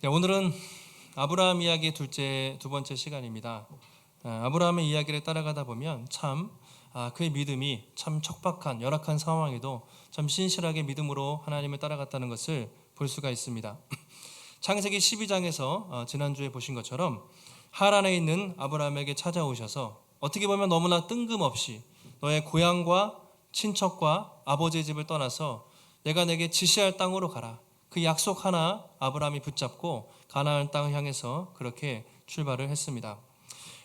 네, 오늘은 아브라함 이야기 두 번째 시간입니다. 아브라함의 이야기를 따라가다 보면 참 그의 믿음이 참 척박한 열악한 상황에도 참 신실하게 믿음으로 하나님을 따라갔다는 것을 볼 수가 있습니다. 창세기 12장에서 지난주에 보신 것처럼 하란에 있는 아브라함에게 찾아오셔서 어떻게 보면 너무나 뜬금없이 너의 고향과 친척과 아버지의 집을 떠나서 내가 내게 지시할 땅으로 가라. 그 약속 하나 아브라함이 붙잡고 가나안 땅을 향해서 그렇게 출발을 했습니다.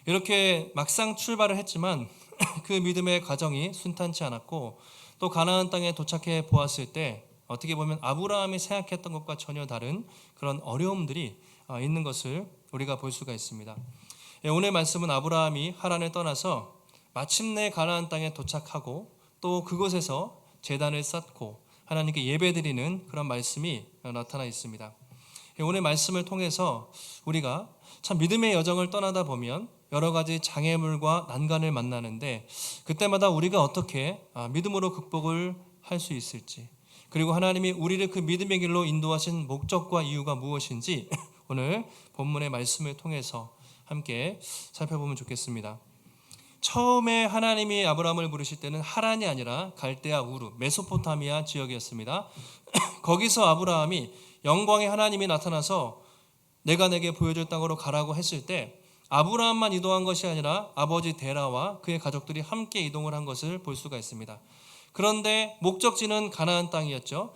이렇게 막상 출발을 했지만 그 믿음의 과정이 순탄치 않았고 또 가나안 땅에 도착해 보았을 때 어떻게 보면 아브라함이 생각했던 것과 전혀 다른 그런 어려움들이 있는 것을 우리가 볼 수가 있습니다. 오늘 말씀은 아브라함이 하란을 떠나서 마침내 가나안 땅에 도착하고 또 그곳에서 제단을 쌓고 하나님께 예배드리는 그런 말씀이 나타나 있습니다. 오늘 말씀을 통해서 우리가 참 믿음의 여정을 떠나다 보면 여러 가지 장애물과 난간을 만나는데 그때마다 우리가 어떻게 믿음으로 극복을 할 수 있을지, 그리고 하나님이 우리를 그 믿음의 길로 인도하신 목적과 이유가 무엇인지 오늘 본문의 말씀을 통해서 함께 살펴보면 좋겠습니다. 처음에 하나님이 아브라함을 부르실 때는 하란이 아니라 갈대아 우르 메소포타미아 지역이었습니다. 거기서 아브라함이 영광의 하나님이 나타나서 내가 내게 보여줄 땅으로 가라고 했을 때 아브라함만 이동한 것이 아니라 아버지 데라와 그의 가족들이 함께 이동을 한 것을 볼 수가 있습니다. 그런데 목적지는 가나안 땅이었죠.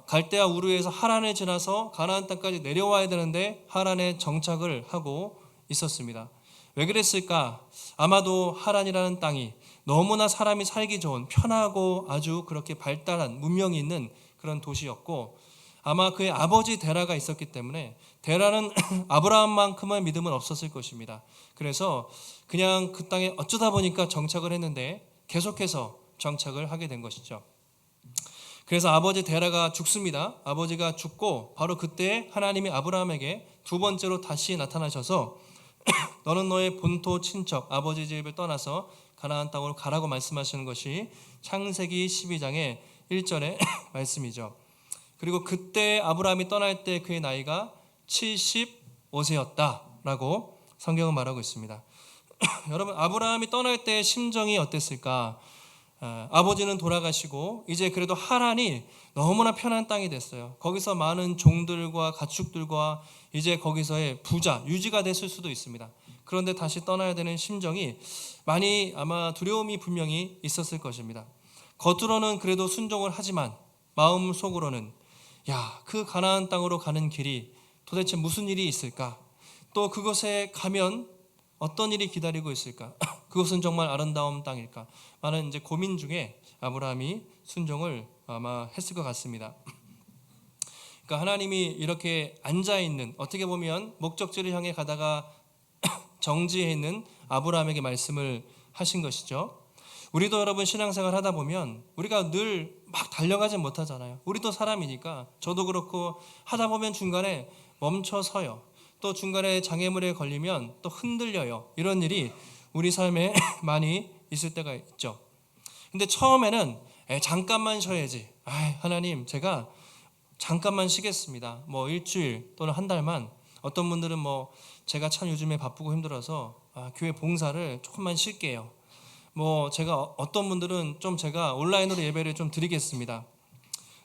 갈대아 우르에서 하란을 지나서 가나안 땅까지 내려와야 되는데 하란에 정착을 하고 있었습니다. 왜 그랬을까? 아마도 하란이라는 땅이 너무나 사람이 살기 좋은 편하고 아주 그렇게 발달한 문명이 있는 그런 도시였고 아마 그의 아버지 데라가 있었기 때문에 데라는 아브라함만큼의 믿음은 없었을 것입니다. 그래서 그냥 그 땅에 어쩌다 보니까 정착을 했는데 계속해서 정착을 하게 된 것이죠. 그래서 아버지 데라가 죽습니다. 아버지가 죽고 바로 그때 하나님이 아브라함에게 두 번째로 다시 나타나셔서 너는 너의 본토 친척 아버지 집을 떠나서 가나안 땅으로 가라고 말씀하시는 것이 창세기 12장의 1절의 말씀이죠. 그리고 그때 아브라함이 떠날 때 그의 나이가 75세였다라고 성경은 말하고 있습니다. 여러분, 아브라함이 떠날 때의 심정이 어땠을까? 아버지는 돌아가시고 이제 그래도 하란이 너무나 편한 땅이 됐어요. 거기서 많은 종들과 가축들과 이제 거기서의 부자 유지가 됐을 수도 있습니다. 그런데 다시 떠나야 되는 심정이 많이 아마 두려움이 분명히 있었을 것입니다. 겉으로는 그래도 순종을 하지만 마음속으로는 그 가나안 땅으로 가는 길이 도대체 무슨 일이 있을까? 또 그곳에 가면 어떤 일이 기다리고 있을까? 그것은 정말 아름다운 땅일까? 많은 이제 고민 중에 아브라함이 순종을 아마 했을 것 같습니다. 그러니까 하나님이 이렇게 앉아 있는, 어떻게 보면 목적지를 향해 가다가 정지해 있는 아브라함에게 말씀을 하신 것이죠. 우리도 여러분 신앙생활 하다 보면 우리가 늘 막 달려가지 못하잖아요. 우리도 사람이니까 저도 그렇고 하다 보면 중간에 멈춰서요. 또 중간에 장애물에 걸리면 또 흔들려요. 이런 일이 우리 삶에 많이 있을 때가 있죠. 근데 처음에는 잠깐만 쉬어야지. 하나님 제가 잠깐만 쉬겠습니다. 뭐 일주일 또는 한 달만. 어떤 분들은 뭐 제가 참 요즘에 바쁘고 힘들어서 교회 봉사를 조금만 쉴게요. 뭐 제가 어떤 분들은 좀 제가 온라인으로 예배를 좀 드리겠습니다.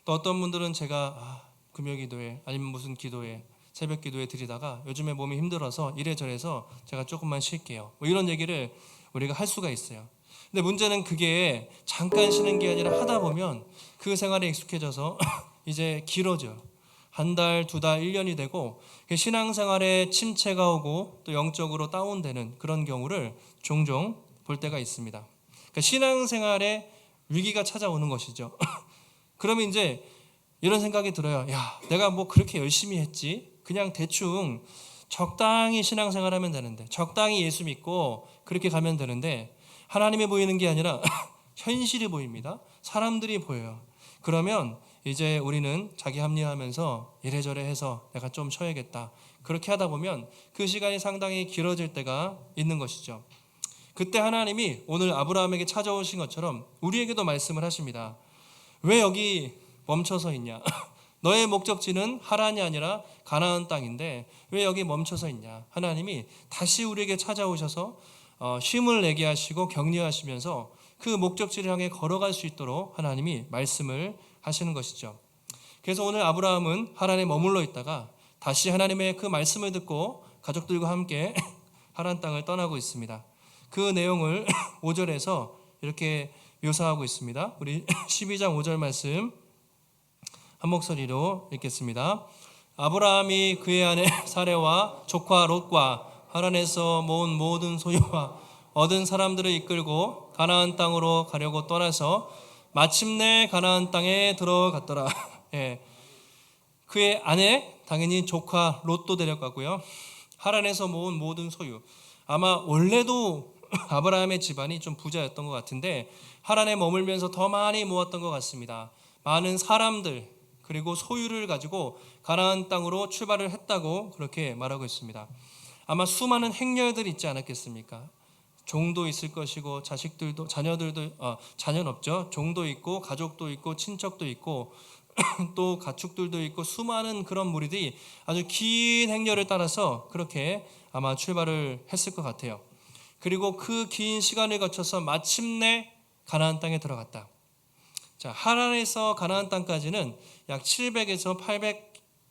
또 어떤 분들은 제가 금요기도회 아니면 무슨 기도회 새벽 기도에 드리다가 요즘에 몸이 힘들어서 이래저래서 제가 조금만 쉴게요. 뭐 이런 얘기를 우리가 할 수가 있어요. 근데 문제는 그게 잠깐 쉬는 게 아니라 하다 보면 그 생활에 익숙해져서 이제 길어져요. 한 달, 두 달, 1년이 되고 신앙생활에 침체가 오고 또 영적으로 다운되는 그런 경우를 종종 볼 때가 있습니다. 그러니까 신앙생활에 위기가 찾아오는 것이죠. 그러면 이제 이런 생각이 들어요. 내가 뭐 그렇게 열심히 했지? 그냥 대충 적당히 신앙생활하면 되는데, 적당히 예수 믿고 그렇게 가면 되는데 하나님이 보이는 게 아니라 현실이 보입니다. 사람들이 보여요. 그러면 이제 우리는 자기 합리화하면서 이래저래 해서 내가 좀 쉬어야겠다. 그렇게 하다 보면 그 시간이 상당히 길어질 때가 있는 것이죠. 그때 하나님이 오늘 아브라함에게 찾아오신 것처럼 우리에게도 말씀을 하십니다. 왜 여기 멈춰서 있냐? 너의 목적지는 하란이 아니라 가나안 땅인데 왜 여기 멈춰서 있냐. 하나님이 다시 우리에게 찾아오셔서 쉼을 내게 하시고 격려하시면서 그 목적지를 향해 걸어갈 수 있도록 하나님이 말씀을 하시는 것이죠. 그래서 오늘 아브라함은 하란에 머물러 있다가 다시 하나님의 그 말씀을 듣고 가족들과 함께 하란 땅을 떠나고 있습니다. 그 내용을 5절에서 이렇게 묘사하고 있습니다. 우리 12장 5절 말씀 한 목소리로 읽겠습니다. 아브라함이 그의 아내 사레와 조카 롯과 하란에서 모은 모든 소유와 얻은 사람들을 이끌고 가나안 땅으로 가려고 떠나서 마침내 가나안 땅에 들어갔더라. 예. 그의 아내, 당연히 조카 롯도 데려가고요. 하란에서 모은 모든 소유. 아마 원래도 아브라함의 집안이 좀 부자였던 것 같은데 하란에 머물면서 더 많이 모았던 것 같습니다. 많은 사람들 그리고 소유를 가지고 가나안 땅으로 출발을 했다고 그렇게 말하고 있습니다. 아마 수많은 행렬들이 있지 않았겠습니까? 종도 있을 것이고 자식들도 자녀들도 자녀는 없죠. 종도 있고 가족도 있고 친척도 있고 또 가축들도 있고 수많은 그런 무리들이 아주 긴 행렬을 따라서 그렇게 아마 출발을 했을 것 같아요. 그리고 그 긴 시간을 거쳐서 마침내 가나안 땅에 들어갔다. 자, 하란에서 가나안 땅까지는 약 700에서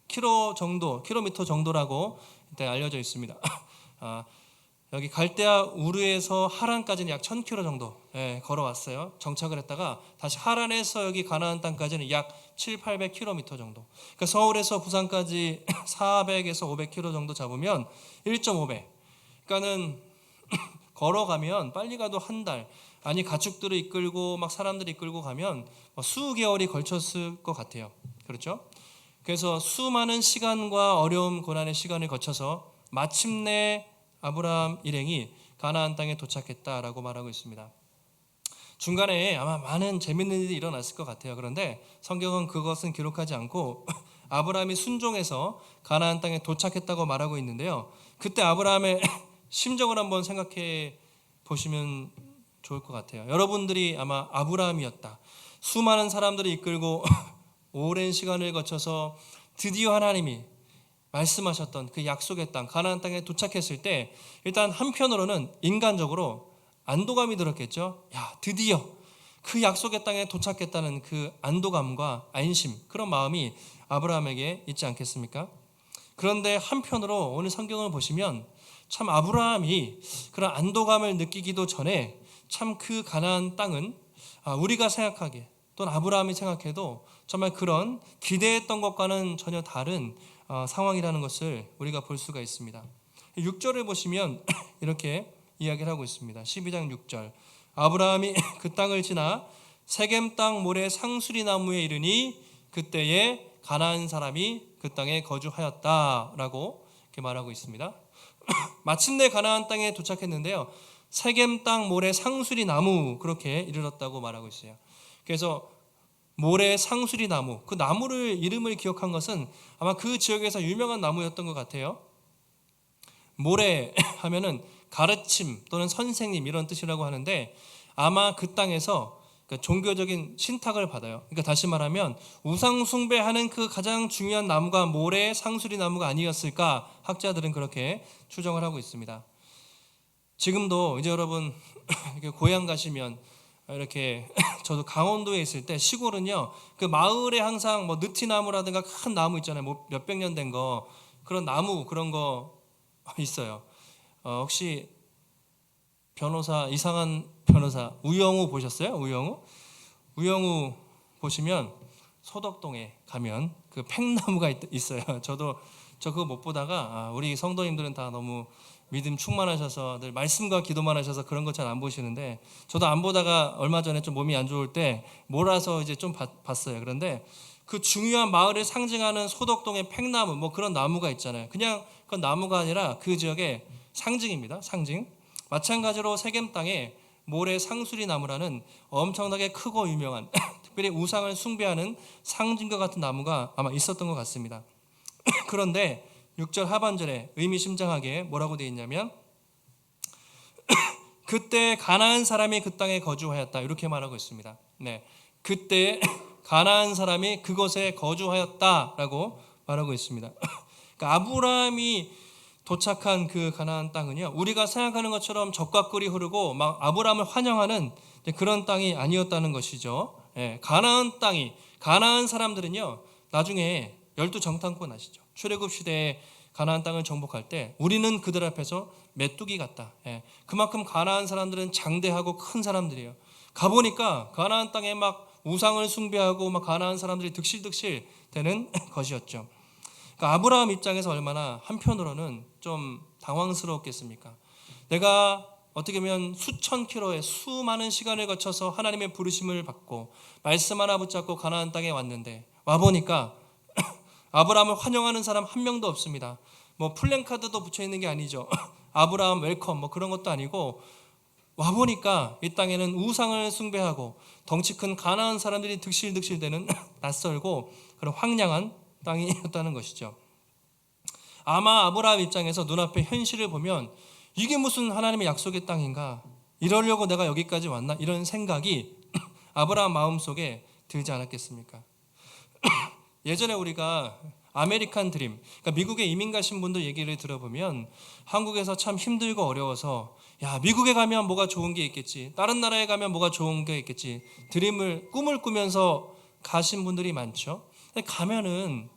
800km 정도라고 알려져 있습니다. 여기 갈대아 우르에서 하란까지는 약 1000km 정도 걸어왔어요. 정착을 했다가 다시 하란에서 여기 가나안 땅까지는 약 700-800km 정도. 그러니까 서울에서 부산까지 400에서 500km 정도 잡으면 1.5배. 그러니까는 걸어가면 빨리 가도 한 달, 아니 가축들을 이끌고 막 사람들을 이끌고 가면 수개월이 걸쳤을 것 같아요. 그렇죠? 그래서 수많은 시간과 어려움, 고난의 시간을 거쳐서 마침내 아브라함 일행이 가나안 땅에 도착했다라고 말하고 있습니다. 중간에 아마 많은 재밌는 일이 일어났을 것 같아요. 그런데 성경은 그것은 기록하지 않고 아브라함이 순종해서 가나안 땅에 도착했다고 말하고 있는데요. 그때 아브라함의 심정을 한번 생각해 보시면 좋을 것 같아요. 여러분들이 아마 아브라함이었다. 수많은 사람들을 이끌고 오랜 시간을 거쳐서 드디어 하나님이 말씀하셨던 그 약속의 땅 가나안 땅에 도착했을 때 일단 한편으로는 인간적으로 안도감이 들었겠죠. 야, 드디어 그 약속의 땅에 도착했다는 그 안도감과 안심, 그런 마음이 아브라함에게 있지 않겠습니까? 그런데 한편으로 오늘 성경을 보시면 참 아브라함이 그런 안도감을 느끼기도 전에 참 그 가나안 땅은 우리가 생각하기에 또는 아브라함이 생각해도 정말 그런 기대했던 것과는 전혀 다른 상황이라는 것을 우리가 볼 수가 있습니다. 6절을 보시면 이렇게 이야기를 하고 있습니다. 12장 6절. 아브라함이 그 땅을 지나 세겜 땅 모래 상수리 나무에 이르니 그때에 가나안 사람이 그 땅에 거주하였다라고 이렇게 말하고 있습니다. 마침내 가나안 땅에 도착했는데요. 세겜 땅 모래 상수리 나무 그렇게 이르렀다고 말하고 있어요. 그래서 모래 상수리 나무, 그 나무를 이름을 기억한 것은 아마 그 지역에서 유명한 나무였던 것 같아요. 모래 하면은 가르침 또는 선생님 이런 뜻이라고 하는데 아마 그 땅에서 종교적인 신탁을 받아요. 그러니까 다시 말하면 우상 숭배하는 그 가장 중요한 나무가 모래 상수리 나무가 아니었을까 학자들은 그렇게 추정을 하고 있습니다. 지금도 이제 여러분 고향 가시면 이렇게 저도 강원도에 있을 때 시골은요 그 마을에 항상 뭐 느티나무라든가 큰 나무 있잖아요. 뭐 몇백 년 된 거 그런 나무 그런 거 있어요. 혹시 변호사 이상한 변호사 우영우 보셨어요? 우영우 보시면 소덕동에 가면 그 팽나무가 있어요. 저 그거 못 보다가 우리 성도님들은 다 너무 믿음 충만하셔서 늘 말씀과 기도만 하셔서 그런 거 잘 안 보시는데 저도 안 보다가 얼마 전에 좀 몸이 안 좋을 때 몰아서 이제 좀 봤어요. 그런데 그 중요한 마을을 상징하는 소덕동의 팽나무 뭐 그런 나무가 있잖아요. 그냥 그건 나무가 아니라 그 지역의 상징입니다. 상징. 마찬가지로 세겜 땅에 모래 상수리 나무라는 엄청나게 크고 유명한 특별히 우상을 숭배하는 상징과 같은 나무가 아마 있었던 것 같습니다. 그런데 6절 하반절에 의미심장하게 뭐라고 되어 있냐면 그때 가나안 사람이 그 땅에 거주하였다 이렇게 말하고 있습니다. 네, 그때 가나안 사람이 그곳에 거주하였다라고 말하고 있습니다. 그러니까 아브라함이 도착한 그 가나안 땅은요, 우리가 생각하는 것처럼 적과 꿀이 흐르고 막 아브라함을 환영하는 그런 땅이 아니었다는 것이죠. 가나안 사람들은요, 나중에 열두 정탐꾼 아시죠? 출애굽 시대에 가나안 땅을 정복할 때 우리는 그들 앞에서 메뚜기 같다. 그만큼 가나안 사람들은 장대하고 큰 사람들이에요. 가보니까 가나안 땅에 막 우상을 숭배하고 막 가나안 사람들이 득실득실 되는 것이었죠. 그러니까 아브라함 입장에서 얼마나 한편으로는 좀 당황스러웠겠습니까? 내가 어떻게 보면 수천 킬로의 수많은 시간을 거쳐서 하나님의 부르심을 받고 말씀 하나 붙잡고 가나안 땅에 왔는데 와보니까 아브라함을 환영하는 사람 한 명도 없습니다. 뭐 플랜카드도 붙여 있는 게 아니죠. 아브라함 웰컴 뭐 그런 것도 아니고 와보니까 이 땅에는 우상을 숭배하고 덩치 큰 가나안 사람들이 득실득실대는 낯설고 그런 황량한 땅이었다는 것이죠. 아마 아브라함 입장에서 눈앞에 현실을 보면 이게 무슨 하나님의 약속의 땅인가? 이러려고 내가 여기까지 왔나? 이런 생각이 아브라함 마음속에 들지 않았겠습니까? 예전에 우리가 아메리칸 드림, 그러니까 미국에 이민 가신 분들 얘기를 들어보면 한국에서 참 힘들고 어려워서 야, 미국에 가면 뭐가 좋은 게 있겠지, 다른 나라에 가면 뭐가 좋은 게 있겠지, 꿈을 꾸면서 가신 분들이 많죠. 근데 가면은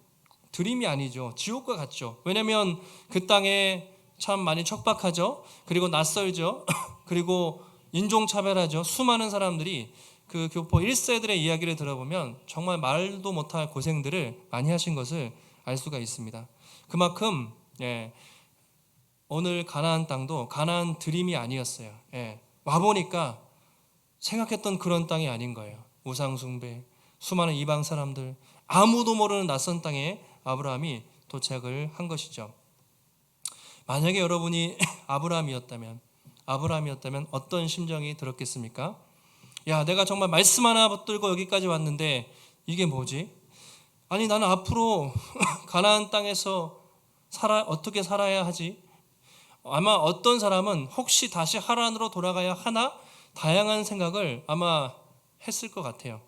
드림이 아니죠. 지옥과 같죠. 왜냐하면 그 땅에 참 많이 척박하죠. 그리고 낯설죠. 그리고 인종차별하죠. 수많은 사람들이 그 교포 1세들의 이야기를 들어보면 정말 말도 못할 고생들을 많이 하신 것을 알 수가 있습니다. 그만큼 오늘 가나안 땅도 가나안 드림이 아니었어요. 와보니까 생각했던 그런 땅이 아닌 거예요. 우상숭배, 수많은 이방 사람들, 아무도 모르는 낯선 땅에 아브라함이 도착을 한 것이죠. 만약에 여러분이 아브라함이었다면 어떤 심정이 들었겠습니까? 야, 내가 정말 말씀 하나 붙들고 여기까지 왔는데 이게 뭐지? 아니, 나는 앞으로 가나안 땅에서 어떻게 살아야 하지? 아마 어떤 사람은 혹시 다시 하란으로 돌아가야 하나? 다양한 생각을 아마 했을 것 같아요.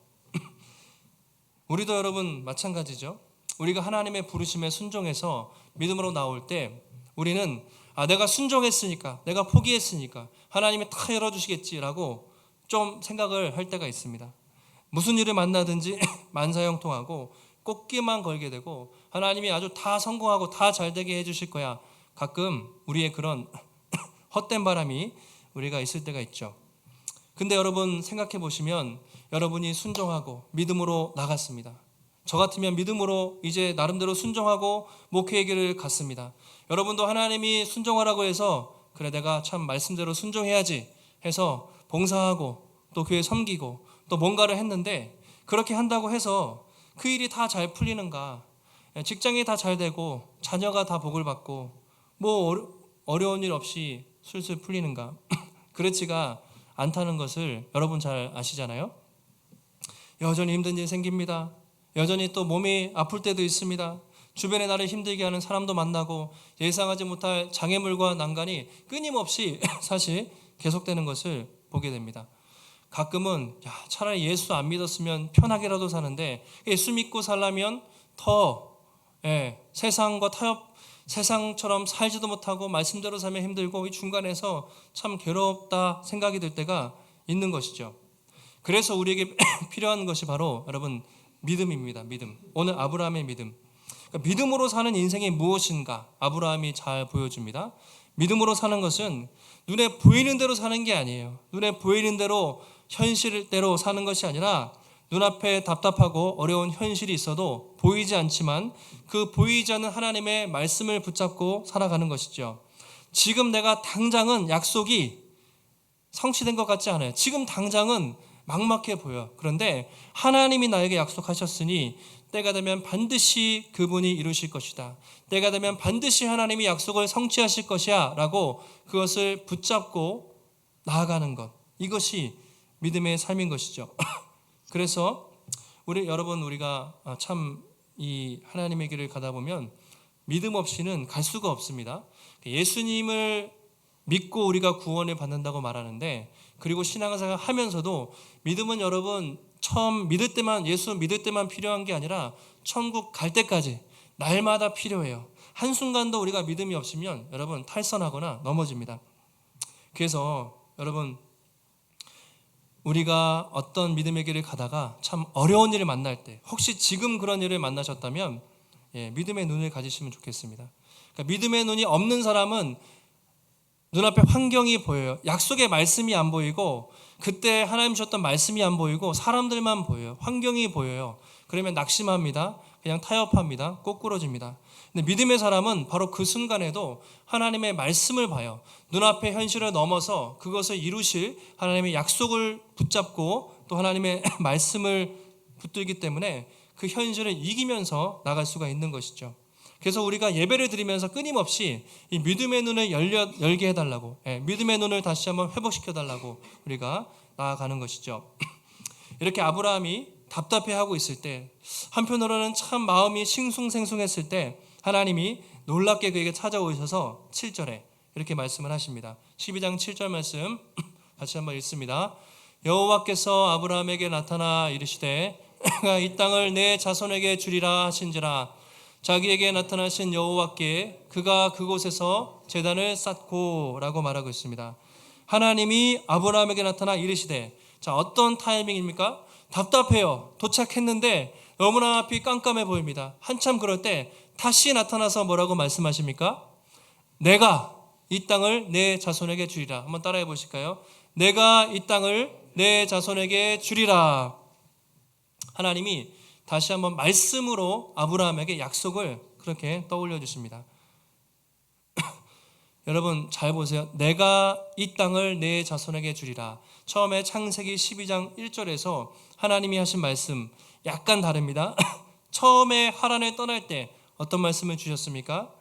우리도 여러분 마찬가지죠. 우리가 하나님의 부르심에 순종해서 믿음으로 나올 때 우리는 내가 순종했으니까, 내가 포기했으니까 하나님이 다 열어주시겠지라고 좀 생각을 할 때가 있습니다. 무슨 일을 만나든지 만사형통하고 꽃길만 걸게 되고 하나님이 아주 다 성공하고 다 잘되게 해주실 거야. 가끔 우리의 그런 헛된 바람이 우리가 있을 때가 있죠. 근데 여러분 생각해 보시면 여러분이 순종하고 믿음으로 나갔습니다. 저 같으면 믿음으로 이제 나름대로 순종하고 목회의 길을 갔습니다. 여러분도 하나님이 순종하라고 해서 그래 내가 참 말씀대로 순종해야지 해서 봉사하고 또 교회 섬기고 또 뭔가를 했는데 그렇게 한다고 해서 그 일이 다 잘 풀리는가? 직장이 다 잘 되고 자녀가 다 복을 받고 뭐 어려운 일 없이 술술 풀리는가? 그렇지가 않다는 것을 여러분 잘 아시잖아요. 여전히 힘든 일 생깁니다. 여전히 또 몸이 아플 때도 있습니다. 주변에 나를 힘들게 하는 사람도 만나고 예상하지 못할 장애물과 난간이 끊임없이 사실 계속되는 것을 보게 됩니다. 가끔은 차라리 예수 안 믿었으면 편하게라도 사는데 예수 믿고 살려면 더 세상과 세상처럼 살지도 못하고 말씀대로 살면 힘들고 이 중간에서 참 괴롭다 생각이 들 때가 있는 것이죠. 그래서 우리에게 필요한 것이 바로 여러분 믿음입니다. 믿음. 오늘 아브라함의 믿음. 그러니까 믿음으로 사는 인생이 무엇인가 아브라함이 잘 보여줍니다. 믿음으로 사는 것은 눈에 보이는 대로 사는 게 아니에요. 눈에 보이는 대로 현실대로 사는 것이 아니라 눈앞에 답답하고 어려운 현실이 있어도 보이지 않지만 그 보이지 않는 하나님의 말씀을 붙잡고 살아가는 것이죠. 지금 내가 당장은 약속이 성취된 것 같지 않아요. 지금 당장은 막막해 보여. 그런데 하나님이 나에게 약속하셨으니 때가 되면 반드시 그분이 이루실 것이다. 때가 되면 반드시 하나님이 약속을 성취하실 것이야 라고 그것을 붙잡고 나아가는 것, 이것이 믿음의 삶인 것이죠. 그래서 우리가 참 이 하나님의 길을 가다 보면 믿음 없이는 갈 수가 없습니다. 예수님을 믿고 우리가 구원을 받는다고 말하는데, 그리고 신앙생활 하면서도 믿음은 여러분 처음 믿을 때만, 예수 믿을 때만 필요한 게 아니라 천국 갈 때까지 날마다 필요해요. 한순간도 우리가 믿음이 없으면 여러분 탈선하거나 넘어집니다. 그래서 여러분, 우리가 어떤 믿음의 길을 가다가 참 어려운 일을 만날 때, 혹시 지금 그런 일을 만나셨다면 믿음의 눈을 가지시면 좋겠습니다. 그러니까 믿음의 눈이 없는 사람은 눈앞에 환경이 보여요. 약속의 말씀이 안 보이고, 그때 하나님 주셨던 말씀이 안 보이고 사람들만 보여요. 환경이 보여요. 그러면 낙심합니다. 그냥 타협합니다. 꼬꾸러집니다. 근데 믿음의 사람은 바로 그 순간에도 하나님의 말씀을 봐요. 눈앞의 현실을 넘어서 그것을 이루실 하나님의 약속을 붙잡고 또 하나님의 말씀을 붙들기 때문에 그 현실을 이기면서 나갈 수가 있는 것이죠. 그래서 우리가 예배를 드리면서 끊임없이 이 믿음의 눈을 열게 해달라고, 믿음의 눈을 다시 한번 회복시켜달라고 우리가 나아가는 것이죠. 이렇게 아브라함이 답답해하고 있을 때, 한편으로는 참 마음이 싱숭생숭했을 때 하나님이 놀랍게 그에게 찾아오셔서 7절에 이렇게 말씀을 하십니다. 12장 7절 말씀 다시 한번 읽습니다. 여호와께서 아브라함에게 나타나 이르시되 내가 이 땅을 내 자손에게 주리라 하신지라. 자기에게 나타나신 여호와께 그가 그곳에서 제단을 쌓고 라고 말하고 있습니다. 하나님이 아브라함에게 나타나 이르시되, 자, 어떤 타이밍입니까? 답답해요. 도착했는데 너무나 앞이 깜깜해 보입니다. 한참 그럴 때 다시 나타나서 뭐라고 말씀하십니까? 내가 이 땅을 내 자손에게 주리라. 한번 따라해 보실까요? 내가 이 땅을 내 자손에게 주리라. 하나님이 다시 한번 말씀으로 아브라함에게 약속을 그렇게 떠올려 주십니다. 여러분 잘 보세요. 내가 이 땅을 내 자손에게 주리라. 처음에 창세기 12장 1절에서 하나님이 하신 말씀 약간 다릅니다. 처음에 하란을 떠날 때 어떤 말씀을 주셨습니까?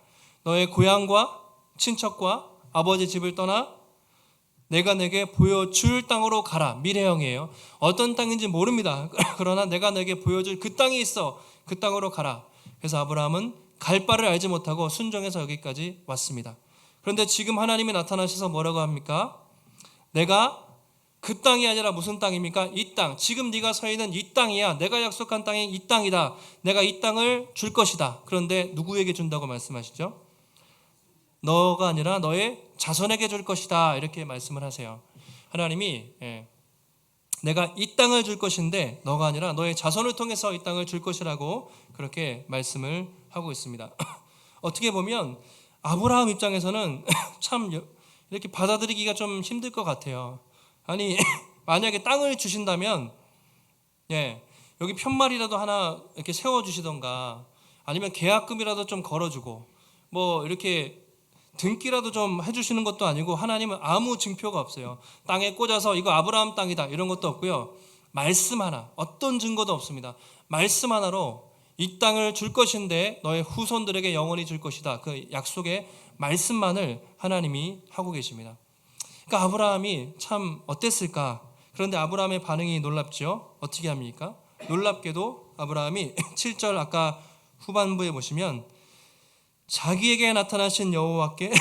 너의 고향과 친척과 아버지 집을 떠나 내가 내게 보여줄 땅으로 가라. 미래형이에요. 어떤 땅인지 모릅니다. 그러나 내가 내게 보여줄 그 땅이 있어. 그 땅으로 가라. 그래서 아브라함은 갈 바를 알지 못하고 순종해서 여기까지 왔습니다. 그런데 지금 하나님이 나타나셔서 뭐라고 합니까? 내가 그 땅이 아니라 무슨 땅입니까? 이 땅. 지금 네가 서 있는 이 땅이야. 내가 약속한 땅이 이 땅이다. 내가 이 땅을 줄 것이다. 그런데 누구에게 준다고 말씀하시죠? 너가 아니라 너의 자손에게 줄 것이다. 이렇게 말씀을 하세요. 하나님이 내가 이 땅을 줄 것인데 너가 아니라 너의 자손을 통해서 이 땅을 줄 것이라고 그렇게 말씀을 하고 있습니다. 어떻게 보면 아브라함 입장에서는 참 이렇게 받아들이기가 좀 힘들 것 같아요. 아니 만약에 땅을 주신다면 여기 편말이라도 하나 이렇게 세워주시던가 아니면 계약금이라도 좀 걸어주고 뭐 이렇게 등기라도 좀 해주시는 것도 아니고 하나님은 아무 증표가 없어요. 땅에 꽂아서 이거 아브라함 땅이다 이런 것도 없고요. 말씀 하나, 어떤 증거도 없습니다. 말씀 하나로 이 땅을 줄 것인데 너의 후손들에게 영원히 줄 것이다. 그 약속의 말씀만을 하나님이 하고 계십니다. 그러니까 아브라함이 참 어땠을까? 그런데 아브라함의 반응이 놀랍죠. 어떻게 합니까? 놀랍게도 아브라함이 7절 아까 후반부에 보시면 자기에게 나타나신 여호와께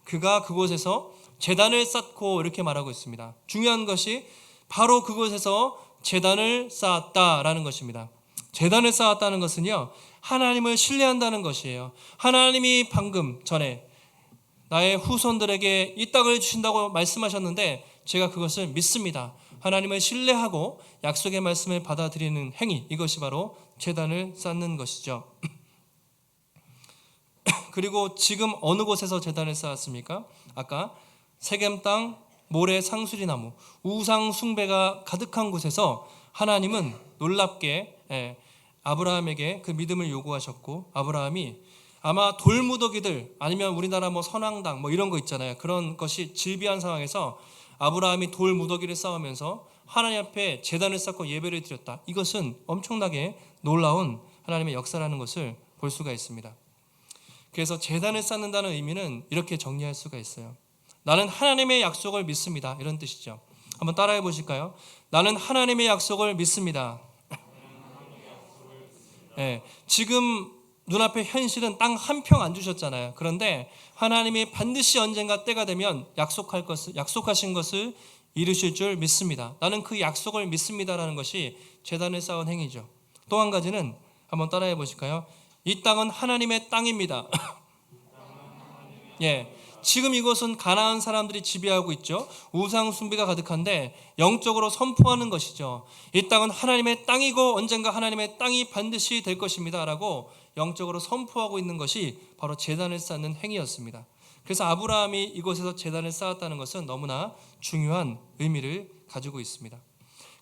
그가 그곳에서 제단을 쌓고 이렇게 말하고 있습니다. 중요한 것이 바로 그곳에서 제단을 쌓았다라는 것입니다. 제단을 쌓았다는 것은요, 하나님을 신뢰한다는 것이에요. 하나님이 방금 전에 나의 후손들에게 이 땅을 주신다고 말씀하셨는데 제가 그것을 믿습니다. 하나님을 신뢰하고 약속의 말씀을 받아들이는 행위, 이것이 바로 제단을 쌓는 것이죠. 그리고 지금 어느 곳에서 제단을 쌓았습니까? 아까 세겜 땅, 모래 상수리 나무, 우상 숭배가 가득한 곳에서 하나님은 놀랍게 아브라함에게 그 믿음을 요구하셨고, 아브라함이 아마 돌무더기들 아니면 우리나라 뭐 선왕당 뭐 이런 거 있잖아요. 그런 것이 질비한 상황에서 아브라함이 돌무더기를 쌓으면서 하나님 앞에 제단을 쌓고 예배를 드렸다. 이것은 엄청나게 놀라운 하나님의 역사라는 것을 볼 수가 있습니다. 그래서 제단을 쌓는다는 의미는 이렇게 정리할 수가 있어요. 나는 하나님의 약속을 믿습니다. 이런 뜻이죠. 한번 따라해 보실까요? 나는 하나님의 약속을 믿습니다. 지금 눈앞의 현실은 땅 한 평 안 주셨잖아요. 그런데 하나님이 반드시 언젠가 때가 되면 약속하신 것을 이루실 줄 믿습니다. 나는 그 약속을 믿습니다라는 것이 제단을 쌓은 행위죠. 또 한 가지는 한번 따라해 보실까요? 이 땅은 하나님의 땅입니다. 예, 지금 이곳은 가나안 사람들이 지배하고 있죠. 우상 숭배가 가득한데 영적으로 선포하는 것이죠. 이 땅은 하나님의 땅이고 언젠가 하나님의 땅이 반드시 될 것입니다라고 영적으로 선포하고 있는 것이 바로 제단을 쌓는 행위였습니다. 그래서 아브라함이 이곳에서 제단을 쌓았다는 것은 너무나 중요한 의미를 가지고 있습니다.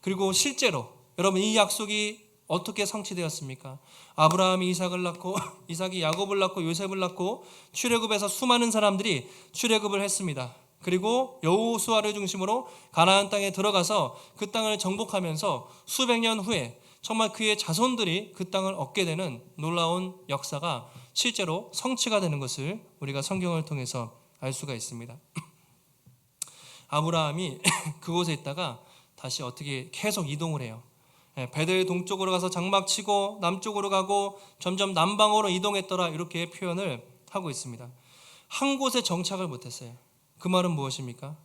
그리고 실제로 여러분 이 약속이 어떻게 성취되었습니까? 아브라함이 이삭을 낳고 이삭이 야곱을 낳고 요셉을 낳고 출애굽에서 수많은 사람들이 출애굽을 했습니다. 그리고 여호수아를 중심으로 가나안 땅에 들어가서 그 땅을 정복하면서 수백 년 후에 정말 그의 자손들이 그 땅을 얻게 되는 놀라운 역사가 실제로 성취가 되는 것을 우리가 성경을 통해서 알 수가 있습니다. 아브라함이 그곳에 있다가 다시 어떻게 계속 이동을 해요. 베델 동쪽으로 가서 장막 치고 남쪽으로 가고 점점 남방으로 이동했더라, 이렇게 표현을 하고 있습니다. 한 곳에 정착을 못했어요. 그 말은 무엇입니까?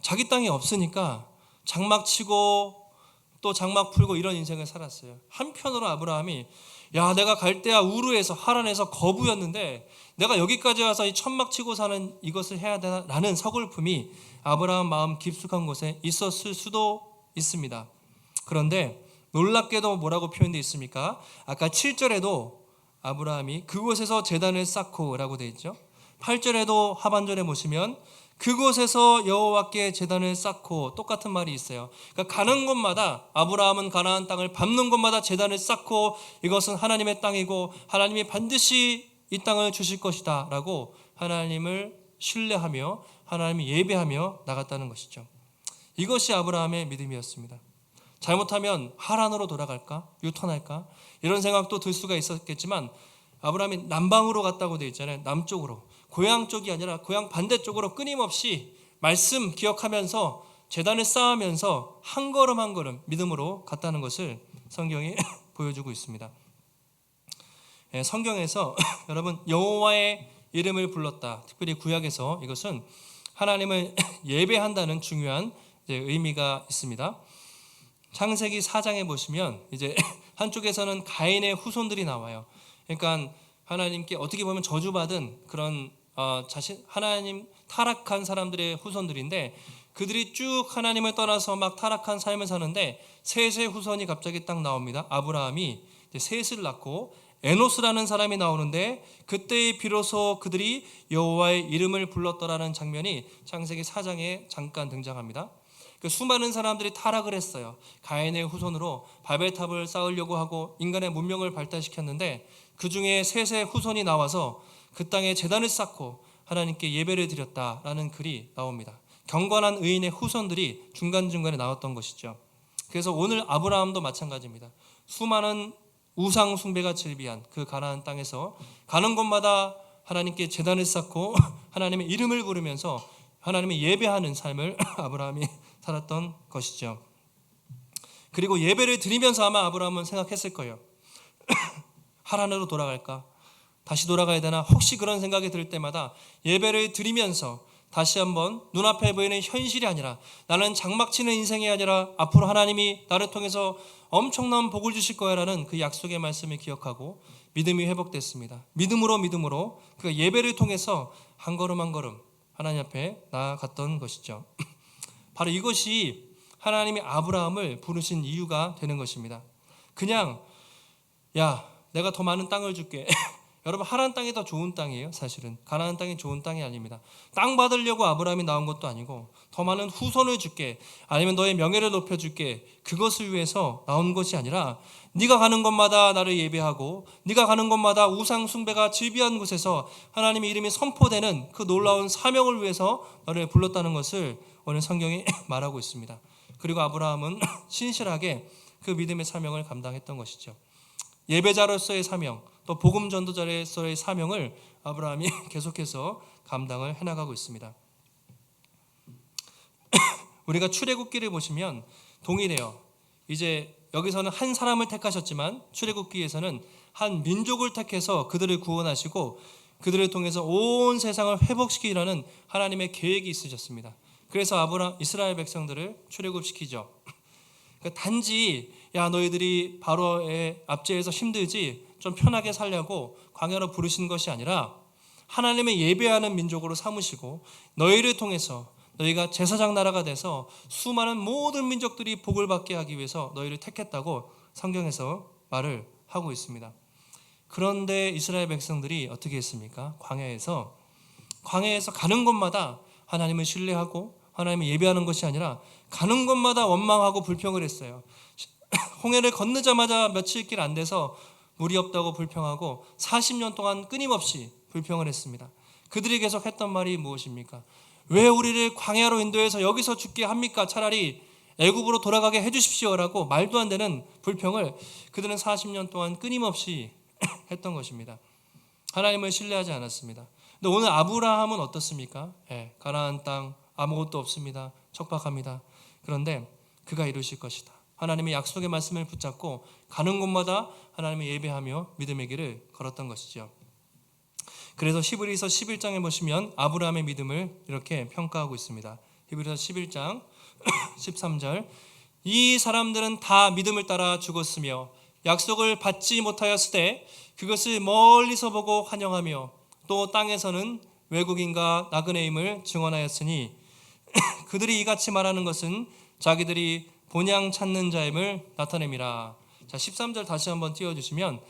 자기 땅이 없으니까 장막 치고 또 장막 풀고 이런 인생을 살았어요. 한편으로 아브라함이 내가 갈대아 우르에서 하란에서 거부였는데 내가 여기까지 와서 이 천막 치고 사는 이것을 해야 되나라는 서글픔이 아브라함 마음 깊숙한 곳에 있었을 수도 있습니다. 그런데 놀랍게도 뭐라고 표현되어 있습니까? 아까 7절에도 아브라함이 그곳에서 제단을 쌓고 라고 되어 있죠. 8절에도 하반절에 보시면 그곳에서 여호와께 제단을 쌓고 똑같은 말이 있어요. 그러니까 가는 곳마다 아브라함은 가나안 땅을 밟는 곳마다 제단을 쌓고 이것은 하나님의 땅이고 하나님이 반드시 이 땅을 주실 것이다 라고 하나님을 신뢰하며 하나님을 예배하며 나갔다는 것이죠. 이것이 아브라함의 믿음이었습니다. 잘못하면 하란으로 돌아갈까? 유턴할까? 이런 생각도 들 수가 있었겠지만 아브라함이 남방으로 갔다고 되어 있잖아요. 남쪽으로. 고향 쪽이 아니라 고향 반대쪽으로 끊임없이 말씀 기억하면서 제단을 쌓으면서 한 걸음 한 걸음 믿음으로 갔다는 것을 성경이 보여주고 있습니다. 성경에서 여러분 여호와의 이름을 불렀다. 특별히 구약에서 이것은 하나님을 예배한다는 중요한 의미가 있습니다. 창세기 4장에 보시면 이제 한쪽에서는 가인의 후손들이 나와요. 그러니까 하나님께 어떻게 보면 저주받은 그런 하나님 타락한 사람들의 후손들인데 그들이 쭉 하나님을 떠나서 막 타락한 삶을 사는데 셋의 후손이 갑자기 딱 나옵니다. 아브라함이 셋을 낳고 에노스라는 사람이 나오는데 그때 비로소 그들이 여호와의 이름을 불렀더라는 장면이 창세기 4장에 잠깐 등장합니다. 그 수많은 사람들이 타락을 했어요. 가인의 후손으로 바벨탑을 쌓으려고 하고 인간의 문명을 발달시켰는데 그 중에 셋의 후손이 나와서 그 땅에 제단을 쌓고 하나님께 예배를 드렸다라는 글이 나옵니다. 경건한 의인의 후손들이 중간중간에 나왔던 것이죠. 그래서 오늘 아브라함도 마찬가지입니다. 수많은 우상 숭배가 즐비한 그 가나안 땅에서 가는 곳마다 하나님께 제단을 쌓고 하나님의 이름을 부르면서 하나님의 예배하는 삶을 아브라함이 살았던 것이죠. 그리고 예배를 드리면서 아마 아브라함은 생각했을 거예요. 하란으로 돌아갈까? 다시 돌아가야 되나? 혹시 그런 생각이 들 때마다 예배를 드리면서 다시 한번 눈앞에 보이는 현실이 아니라 나는 장막치는 인생이 아니라 앞으로 하나님이 나를 통해서 엄청난 복을 주실 거야라는 그 약속의 말씀을 기억하고 믿음이 회복됐습니다. 믿음으로 그 예배를 통해서 한 걸음 한 걸음 하나님 앞에 나아갔던 것이죠. 바로 이것이 하나님이 아브라함을 부르신 이유가 되는 것입니다. 그냥 내가 더 많은 땅을 줄게. 여러분 하란 땅이 더 좋은 땅이에요. 사실은 가나안 땅이 좋은 땅이 아닙니다. 땅 받으려고 아브라함이 나온 것도 아니고 더 많은 후손을 줄게, 아니면 너의 명예를 높여줄게, 그것을 위해서 나온 것이 아니라 네가 가는 곳마다 나를 예배하고 네가 가는 곳마다 우상 숭배가 즐비한 곳에서 하나님의 이름이 선포되는 그 놀라운 사명을 위해서 너를 불렀다는 것을 오늘 성경이 말하고 있습니다. 그리고 아브라함은 신실하게 그 믿음의 사명을 감당했던 것이죠. 예배자로서의 사명, 또 복음 전도자로서의 사명을 아브라함이 계속해서 감당을 해나가고 있습니다. 우리가 출애굽기를 보시면 동일해요. 이제 여기서는 한 사람을 택하셨지만 출애굽기에서는 한 민족을 택해서 그들을 구원하시고 그들을 통해서 온 세상을 회복시키라는 하나님의 계획이 있으셨습니다. 그래서 이스라엘 백성들을 출애굽시키죠. 단지 야 너희들이 바로의 압제에서 힘들지 좀 편하게 살려고 광야로 부르신 것이 아니라 하나님의 예배하는 민족으로 삼으시고 너희를 통해서 너희가 제사장 나라가 돼서 수많은 모든 민족들이 복을 받게 하기 위해서 너희를 택했다고 성경에서 말을 하고 있습니다. 그런데 이스라엘 백성들이 어떻게 했습니까? 광야에서 가는 곳마다 하나님을 신뢰하고 하나님을 예배하는 것이 아니라 가는 곳마다 원망하고 불평을 했어요. 홍해를 건너자마자 며칠 길 안 돼서 물이 없다고 불평하고 40년 동안 끊임없이 불평을 했습니다. 그들이 계속 했던 말이 무엇입니까? 왜 우리를 광야로 인도해서 여기서 죽게 합니까? 차라리 애굽으로 돌아가게 해주십시오라고 말도 안 되는 불평을 그들은 40년 동안 끊임없이 했던 것입니다. 하나님을 신뢰하지 않았습니다. 근데 오늘 아브라함은 어떻습니까? 가나안 땅 아무것도 없습니다. 척박합니다. 그런데 그가 이루실 것이다. 하나님의 약속의 말씀을 붙잡고 가는 곳마다 하나님을 예배하며 믿음의 길을 걸었던 것이죠. 그래서 히브리서 11장에 보시면 아브라함의 믿음을 이렇게 평가하고 있습니다. 히브리서 11장 13절 이 사람들은 다 믿음을 따라 죽었으며 약속을 받지 못하였으되 그것을 멀리서 보고 환영하며 또 땅에서는 외국인과 나그네임을 증언하였으니 그들이 이같이 말하는 것은 자기들이 본향 찾는 자임을 나타냄이라. 자, 13절 다시 한번 띄워주시면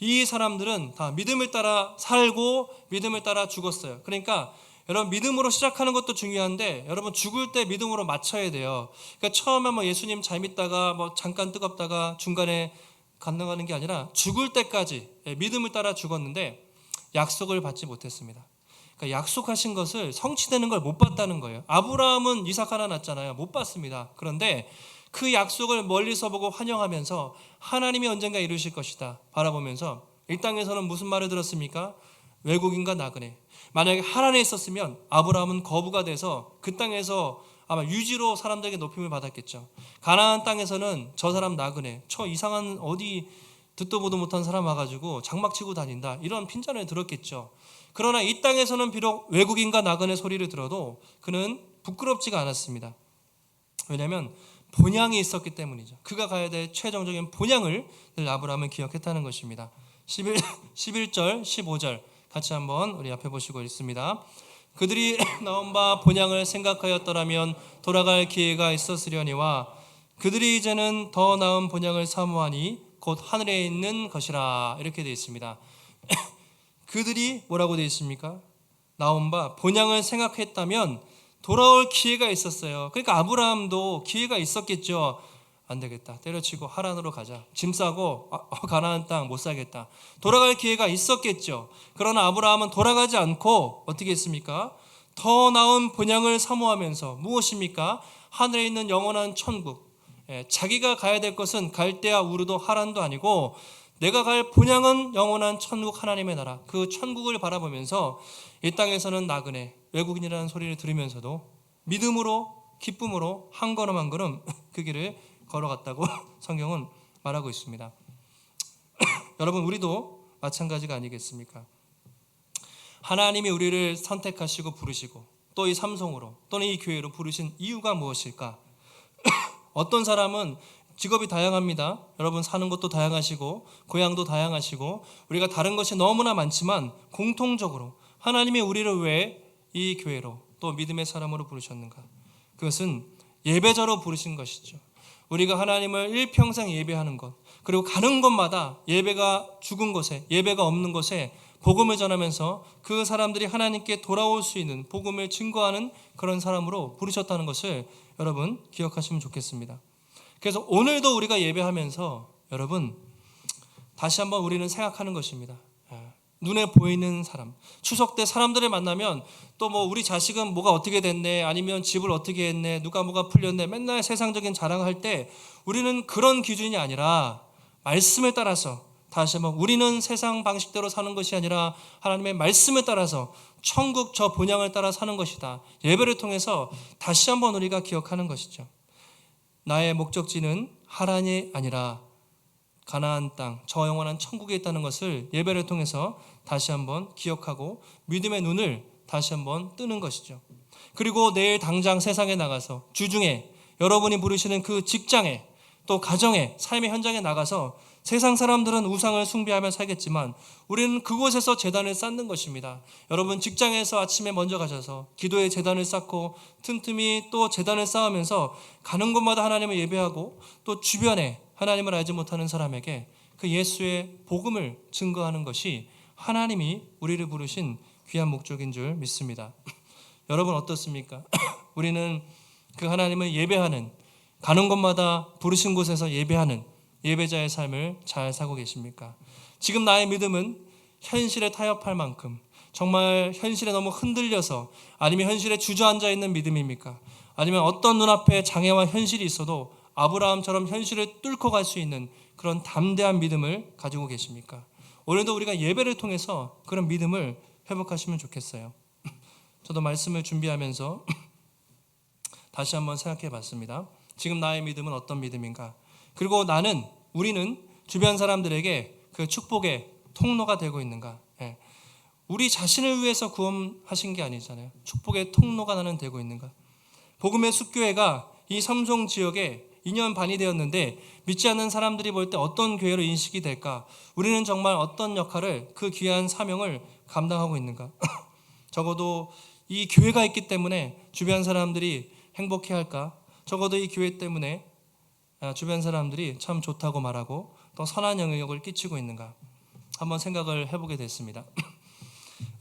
이 사람들은 다 믿음을 따라 살고 믿음을 따라 죽었어요. 그러니까 여러분 믿음으로 시작하는 것도 중요한데 여러분 죽을 때 믿음으로 맞춰야 돼요. 그러니까 처음에 예수님 잘 믿다가 잠깐 뜨겁다가 중간에 건너가는 게 아니라 죽을 때까지 믿음을 따라 죽었는데 약속을 받지 못했습니다. 그러니까 약속하신 것을 성취되는 걸 못 봤다는 거예요. 아브라함은 이삭 하나 낳았잖아요. 못 봤습니다. 그런데 그 약속을 멀리서 보고 환영하면서 하나님이 언젠가 이루실 것이다 바라보면서 이 땅에서는 무슨 말을 들었습니까? 외국인과 나그네. 만약에 하란에 있었으면 아브라함은 거부가 돼서 그 땅에서 아마 유지로 사람들에게 높임을 받았겠죠. 가나안 땅에서는 저 사람 나그네, 저 이상한 어디 듣도 보도 못한 사람 와가지고 장막치고 다닌다 이런 핀잔을 들었겠죠. 그러나 이 땅에서는 비록 외국인과 나그네 소리를 들어도 그는 부끄럽지가 않았습니다. 왜냐하면 본향이 있었기 때문이죠. 그가 가야 될 최종적인 본향을 늘 아브라함은 기억했다는 것입니다. 11절 15절 같이 한번 우리 앞에 보시고 읽습니다. 그들이 나온 바 본향을 생각하였더라면 돌아갈 기회가 있었으려니와 그들이 이제는 더 나은 본향을 사모하니 곧 하늘에 있는 것이라 이렇게 되어 있습니다. 그들이 뭐라고 되어 있습니까? 나온 바 본향을 생각했다면 돌아올 기회가 있었어요. 그러니까 아브라함도 기회가 있었겠죠. 안 되겠다. 때려치고 하란으로 가자. 짐 싸고 가나안 땅 못 살겠다. 돌아갈 기회가 있었겠죠. 그러나 아브라함은 돌아가지 않고 어떻게 했습니까? 더 나은 본향을 사모하면서 무엇입니까? 하늘에 있는 영원한 천국. 자기가 가야 될 것은 갈대아 우르도 하란도 아니고 내가 갈 본향은 영원한 천국 하나님의 나라. 그 천국을 바라보면서 이 땅에서는 나그네 외국인이라는 소리를 들으면서도 믿음으로 기쁨으로 한 걸음 한 걸음 그 길을 걸어갔다고 성경은 말하고 있습니다. 여러분 우리도 마찬가지가 아니겠습니까? 하나님이 우리를 선택하시고 부르시고 또 이 삼성으로 또는 이 교회로 부르신 이유가 무엇일까? 어떤 사람은 직업이 다양합니다. 여러분 사는 것도 다양하시고 고향도 다양하시고 우리가 다른 것이 너무나 많지만 공통적으로 하나님이 우리를 왜 이 교회로 또 믿음의 사람으로 부르셨는가? 그것은 예배자로 부르신 것이죠. 우리가 하나님을 일평생 예배하는 것 그리고 가는 곳마다 예배가 죽은 곳에 예배가 없는 곳에 복음을 전하면서 그 사람들이 하나님께 돌아올 수 있는 복음을 증거하는 그런 사람으로 부르셨다는 것을 여러분 기억하시면 좋겠습니다. 그래서 오늘도 우리가 예배하면서 여러분 다시 한번 우리는 생각하는 것입니다. 눈에 보이는 사람, 추석 때 사람들을 만나면 또 우리 자식은 뭐가 어떻게 됐네, 아니면 집을 어떻게 했네, 누가 뭐가 풀렸네, 맨날 세상적인 자랑할 때 우리는 그런 기준이 아니라 말씀에 따라서 다시 한번 우리는 세상 방식대로 사는 것이 아니라 하나님의 말씀에 따라서 천국 저 본향을 따라 사는 것이다. 예배를 통해서 다시 한번 우리가 기억하는 것이죠. 나의 목적지는 하란이 아니라 가나안 땅, 저 영원한 천국에 있다는 것을 예배를 통해서 다시 한번 기억하고 믿음의 눈을 다시 한번 뜨는 것이죠. 그리고 내일 당장 세상에 나가서 주중에 여러분이 부르시는 그 직장에 또 가정에, 삶의 현장에 나가서 세상 사람들은 우상을 숭배하며 살겠지만 우리는 그곳에서 제단을 쌓는 것입니다. 여러분, 직장에서 아침에 먼저 가셔서 기도의 제단을 쌓고 틈틈이 또 제단을 쌓으면서 가는 곳마다 하나님을 예배하고 또 주변에 하나님을 알지 못하는 사람에게 그 예수의 복음을 증거하는 것이 하나님이 우리를 부르신 귀한 목적인 줄 믿습니다. 여러분 어떻습니까? 우리는 그 하나님을 예배하는, 가는 곳마다 부르신 곳에서 예배하는 예배자의 삶을 잘 살고 계십니까? 지금 나의 믿음은 현실에 타협할 만큼 정말 현실에 너무 흔들려서, 아니면 현실에 주저앉아 있는 믿음입니까? 아니면 어떤 눈앞에 장애와 현실이 있어도 아브라함처럼 현실을 뚫고 갈 수 있는 그런 담대한 믿음을 가지고 계십니까? 오늘도 우리가 예배를 통해서 그런 믿음을 회복하시면 좋겠어요. 저도 말씀을 준비하면서 다시 한번 생각해 봤습니다. 지금 나의 믿음은 어떤 믿음인가? 그리고 우리는 주변 사람들에게 그 축복의 통로가 되고 있는가? 우리 자신을 위해서 구원하신 게 아니잖아요. 축복의 통로가 나는 되고 있는가? 복음의 숲교회가 이 삼성 지역에 2년 반이 되었는데 믿지 않는 사람들이 볼 때 어떤 교회로 인식이 될까? 우리는 정말 어떤 역할을, 그 귀한 사명을 감당하고 있는가? 적어도 이 교회가 있기 때문에 주변 사람들이 행복해할까? 적어도 이 교회 때문에 주변 사람들이 참 좋다고 말하고 또 선한 영향력을 끼치고 있는가? 한번 생각을 해보게 됐습니다.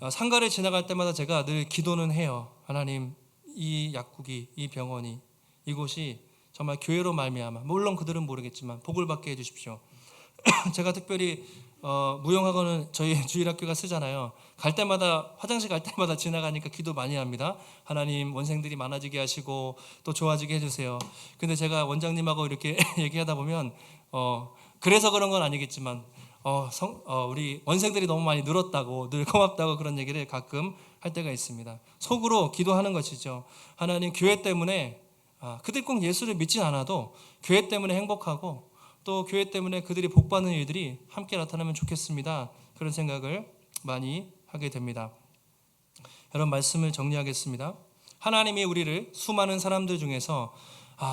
상가를 지나갈 때마다 제가 늘 기도는 해요. 하나님, 이 약국이, 이 병원이, 이곳이 정말 교회로 말미암아, 물론 그들은 모르겠지만 복을 받게 해주십시오. 제가 특별히 무용학원은 저희 주일학교가 쓰잖아요. 갈 때마다, 화장실 갈 때마다 지나가니까 기도 많이 합니다. 하나님, 원생들이 많아지게 하시고 또 좋아지게 해주세요. 근데 제가 원장님하고 이렇게 얘기하다 보면 그래서 그런 건 아니겠지만 우리 원생들이 너무 많이 늘었다고, 늘 고맙다고 그런 얘기를 가끔 할 때가 있습니다. 속으로 기도하는 것이죠. 하나님, 교회 때문에 그들 꼭 예수를 믿진 않아도 교회 때문에 행복하고 또 교회 때문에 그들이 복받는 일들이 함께 나타나면 좋겠습니다. 그런 생각을 많이 하게 됩니다. 여러분, 말씀을 정리하겠습니다. 하나님이 우리를 수많은 사람들 중에서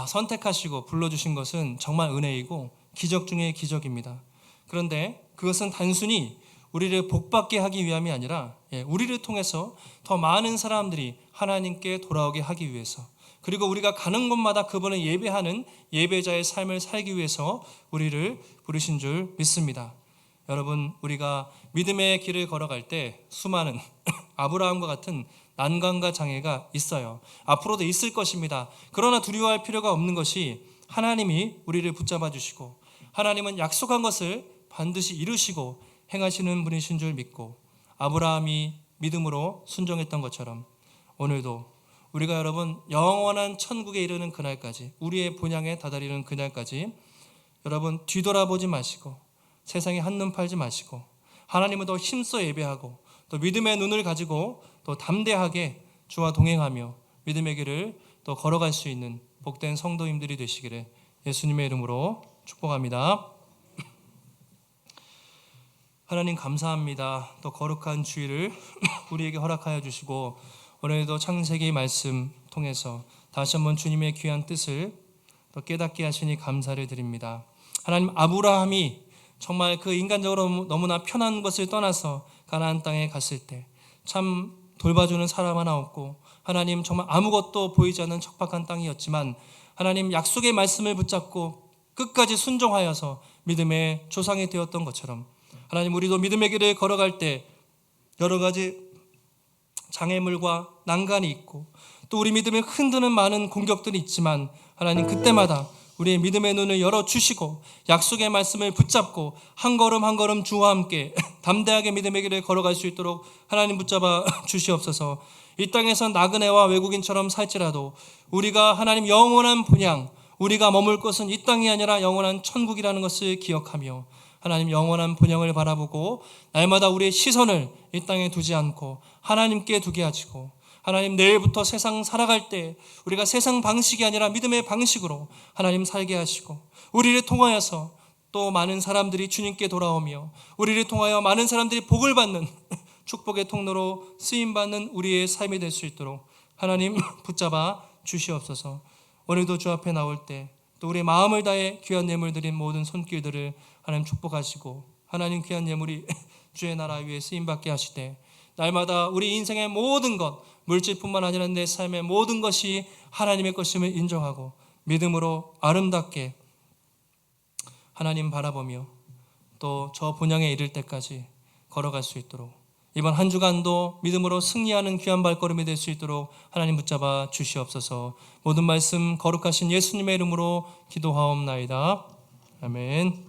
선택하시고 불러주신 것은 정말 은혜이고 기적 중의 기적입니다. 그런데 그것은 단순히 우리를 복받게 하기 위함이 아니라 우리를 통해서 더 많은 사람들이 하나님께 돌아오게 하기 위해서, 그리고 우리가 가는 곳마다 그분을 예배하는 예배자의 삶을 살기 위해서 우리를 부르신 줄 믿습니다. 여러분, 우리가 믿음의 길을 걸어갈 때 수많은 아브라함과 같은 난관과 장애가 있어요. 앞으로도 있을 것입니다. 그러나 두려워할 필요가 없는 것이 하나님이 우리를 붙잡아 주시고 하나님은 약속한 것을 반드시 이루시고 행하시는 분이신 줄 믿고 아브라함이 믿음으로 순종했던 것처럼 오늘도 우리가 여러분 영원한 천국에 이르는 그날까지, 우리의 본향에 다다리는 그날까지 여러분 뒤돌아보지 마시고 세상에 한눈 팔지 마시고 하나님을 더 힘써 예배하고 또 믿음의 눈을 가지고 또 담대하게 주와 동행하며 믿음의 길을 또 걸어갈 수 있는 복된 성도님들이 되시기를 예수님의 이름으로 축복합니다. 하나님 감사합니다. 또 거룩한 주일을 우리에게 허락하여 주시고 오늘도 창세기 말씀 통해서 다시 한번 주님의 귀한 뜻을 또 깨닫게 하시니 감사를 드립니다. 하나님, 아브라함이 정말 그 인간적으로 너무나 편한 것을 떠나서 가나안 땅에 갔을 때 참 돌봐주는 사람 하나 없고 하나님 정말 아무것도 보이지 않는 척박한 땅이었지만 하나님 약속의 말씀을 붙잡고 끝까지 순종하여서 믿음의 조상이 되었던 것처럼 하나님, 우리도 믿음의 길을 걸어갈 때 여러 가지 장애물과 난간이 있고 또 우리 믿음을 흔드는 많은 공격들이 있지만 하나님, 그때마다 우리의 믿음의 눈을 열어주시고 약속의 말씀을 붙잡고 한 걸음 한 걸음 주와 함께 담대하게 믿음의 길을 걸어갈 수 있도록 하나님 붙잡아 주시옵소서. 이 땅에서 나그네와 외국인처럼 살지라도 우리가 하나님 영원한 본향, 우리가 머물 곳은 이 땅이 아니라 영원한 천국이라는 것을 기억하며 하나님 영원한 본향을 바라보고 날마다 우리의 시선을 이 땅에 두지 않고 하나님께 두게 하시고 하나님, 내일부터 세상 살아갈 때 우리가 세상 방식이 아니라 믿음의 방식으로 하나님 살게 하시고 우리를 통하여서 또 많은 사람들이 주님께 돌아오며 우리를 통하여 많은 사람들이 복을 받는 축복의 통로로 쓰임받는 우리의 삶이 될 수 있도록 하나님 붙잡아 주시옵소서. 오늘도 주 앞에 나올 때 또 우리의 마음을 다해 귀한 예물 드린 모든 손길들을 하나님 축복하시고 하나님 귀한 예물이 주의 나라 위에 쓰임받게 하시되 날마다 우리 인생의 모든 것, 물질뿐만 아니라 내 삶의 모든 것이 하나님의 것임을 인정하고 믿음으로 아름답게 하나님 바라보며 또 저 본향에 이를 때까지 걸어갈 수 있도록 이번 한 주간도 믿음으로 승리하는 귀한 발걸음이 될 수 있도록 하나님 붙잡아 주시옵소서. 모든 말씀 거룩하신 예수님의 이름으로 기도하옵나이다. 아멘.